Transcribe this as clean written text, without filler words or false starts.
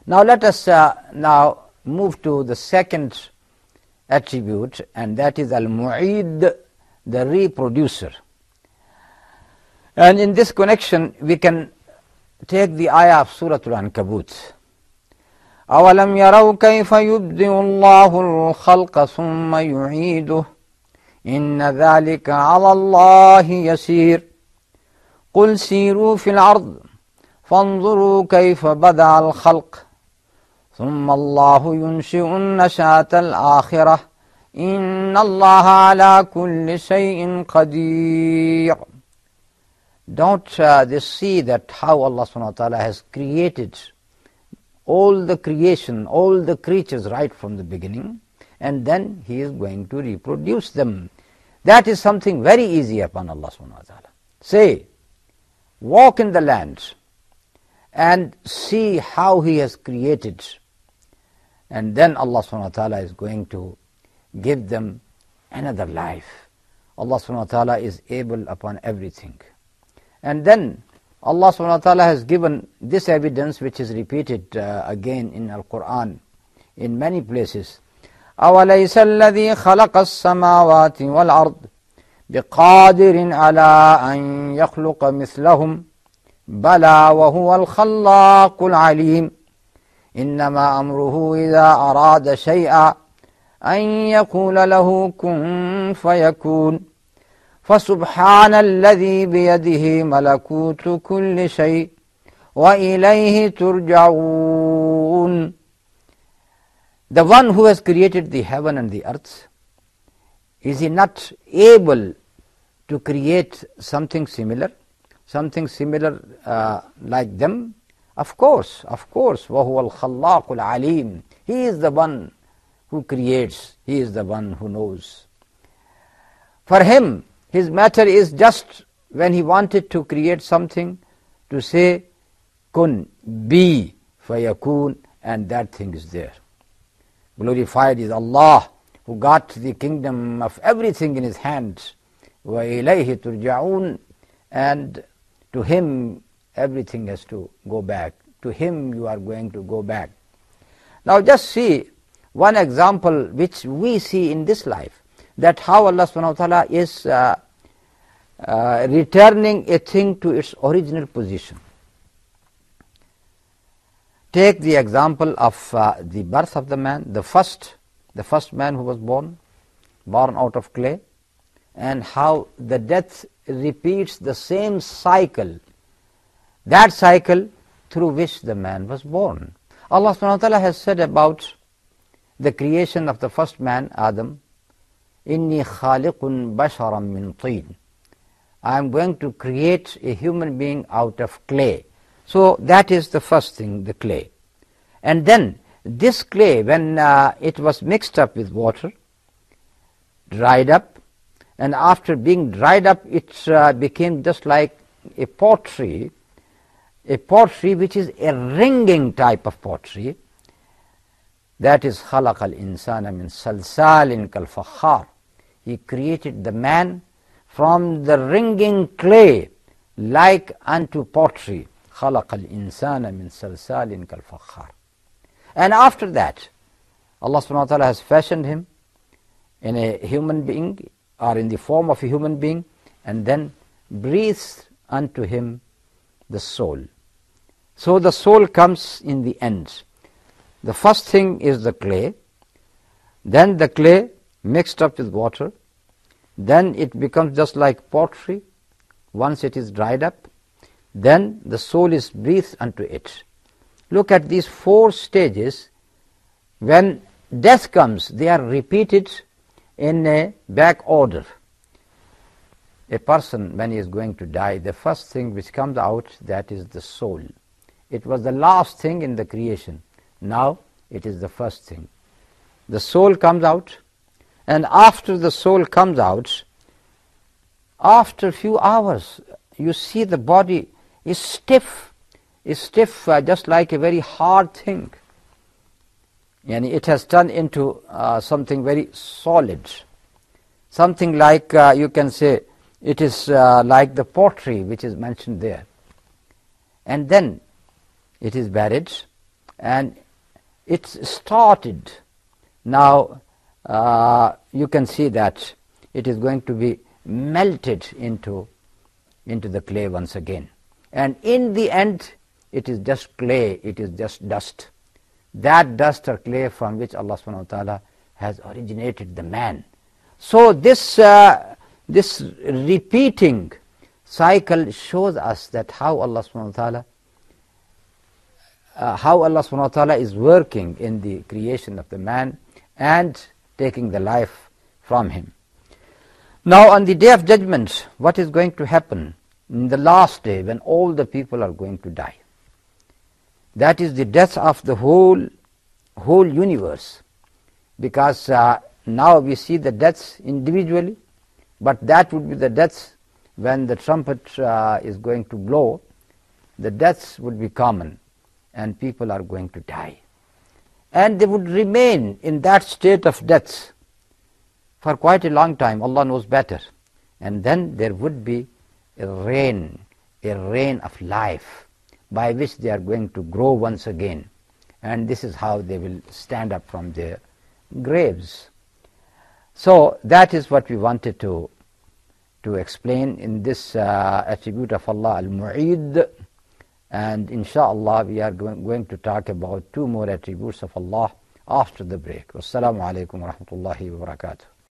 Now let us now move to the second attribute, and that is Al-Mu'id, the reproducer. And in this connection we can take the ayah of Surah Al-Ankabut. أَوَلَمْ يَرَوْا كَيْفَ يُبْدِئُ اللَّهُ الْخَلْقَ ثُمَّ يُعِيدُهُ إِنَّ ذَلِكَ عَلَى اللَّهِ يَسِيرٌ قُلْ سِيرُوا فِي الْأَرْضِ فَانظُرُوا كَيْفَ بَدَأَ الْخَلْقَ ثُمَّ اللَّهُ يُنْشِئُ النَّشْأَةَ الْآخِرَةَ إِنَّ اللَّهَ عَلَى كُلِّ شَيْءٍ قَدِيرٌ. Don't they see that how Allah subhanahu wa ta'ala has created all the creation, all the creatures right from the beginning, and then He is going to reproduce them. That is something very easy upon Allah subhanahu wa ta'ala. Say, walk in the land and see how He has created, and then Allah subhanahu wa ta'ala is going to give them another life. Allah subhanahu wa ta'ala is able upon everything. And then Allah subhanahu wa ta'ala has given this evidence, which is repeated again in Al-Quran in many places. أَوَلَيْسَ الَّذِي خَلَقَ السَّمَاوَاتِ وَالْأَرْضِ بِقَادِرٍ عَلَىٰ أَنْ يَخْلُقَ مِثْلَهُمْ بَلَى وَهُوَ الْخَلَّاقُ الْعَلِيمُ إِنَّمَا أَمْرُهُ إِذَا أَرَادَ شَيْئًا أَنْ يَقُولَ لَهُ كُنْ فَيَكُونُ فَسُبْحَانَ الَّذِي بِيَدِهِ مَلَكُوتُ كُلِّ شَيْءٍ وَإِلَيْهِ تُرْجَعُونَ. The one who has created the heaven and the earth, is He not able to create something similar? Something similar like them? Of course. وَهُوَ الْخَلَّاقُ الْعَلِيمُ. He is the one who creates. He is the one who knows. For Him, His matter is just when He wanted to create something, to say, kun, be, fayakun, and that thing is there. Glorified is Allah, who got the kingdom of everything in His hands. وَإِلَيْهِ تُرْجَعُونَ. And to Him everything has to go back. To Him you are going to go back. Now just see one example which we see in this life, that how Allah subhanahu wa ta'ala is returning a thing to its original position. Take the example of the birth of the man, the first man who was born out of clay, and how the death repeats the same cycle, that cycle through which the man was born. Allah subhanahu wa ta'ala has said about the creation of the first man, Adam, إِنِّي خَالِقٌ بَشَرًا مِّن طِينٍ. I am going to create a human being out of clay. So that is the first thing, the clay. And then this clay, when it was mixed up with water, dried up, and after being dried up, it became just like a pottery which is a ringing type of pottery. That is خَلَقَ الْإِنسَانَ مِنْ صَلْصَالٍ كَالْفَخَّارِ. He created the man from the ringing clay like unto pottery. خَلَقَ الْإِنسَانَ مِنْ صَلْصَالٍ كَالْفَخَّارِ. And after that, Allah subhanahu wa ta'ala has fashioned him in a human being, or in the form of a human being, and then breathes unto him the soul. So the soul comes in the end. The first thing is the clay, then the clay mixed up with water, then it becomes just like pottery once it is dried up, then the soul is breathed unto it. Look at these 4 stages. When death comes, they are repeated in a back order. A person, when he is going to die, the first thing which comes out, that is the soul. It was the last thing in the creation. Now it is the first thing. The soul comes out, and after the soul comes out, after a few hours, you see the body is stiff, just like a very hard thing. And it has turned into something very solid. Something like, you can say, it is like the pottery which is mentioned there. And then it is buried, and it's started. Now you can see that it is going to be melted into the clay once again, and in the end it is just clay, it is just dust. That dust or clay from which Allah subhanahu wa ta'ala has originated the man. So this repeating cycle shows us that how Allah subhanahu wa ta'ala is working in the creation of the man and taking the life from him. Now on the day of judgment, what is going to happen in the last day when all the people are going to die? That is the death of the whole universe, because now we see the deaths individually, but that would be the deaths when the trumpet is going to blow. The deaths would be common and people are going to die, and they would remain in that state of deaths for quite a long time. Allah knows better. And then there would be a rain of life by which they are going to grow once again, and this is how they will stand up from their graves. So that is what we wanted to explain in this attribute of Allah al-Mu'id, and inshallah we are going to talk about two more attributes of Allah after the break. Wassalamu alaikum wa rahmatullahi wa barakatuh.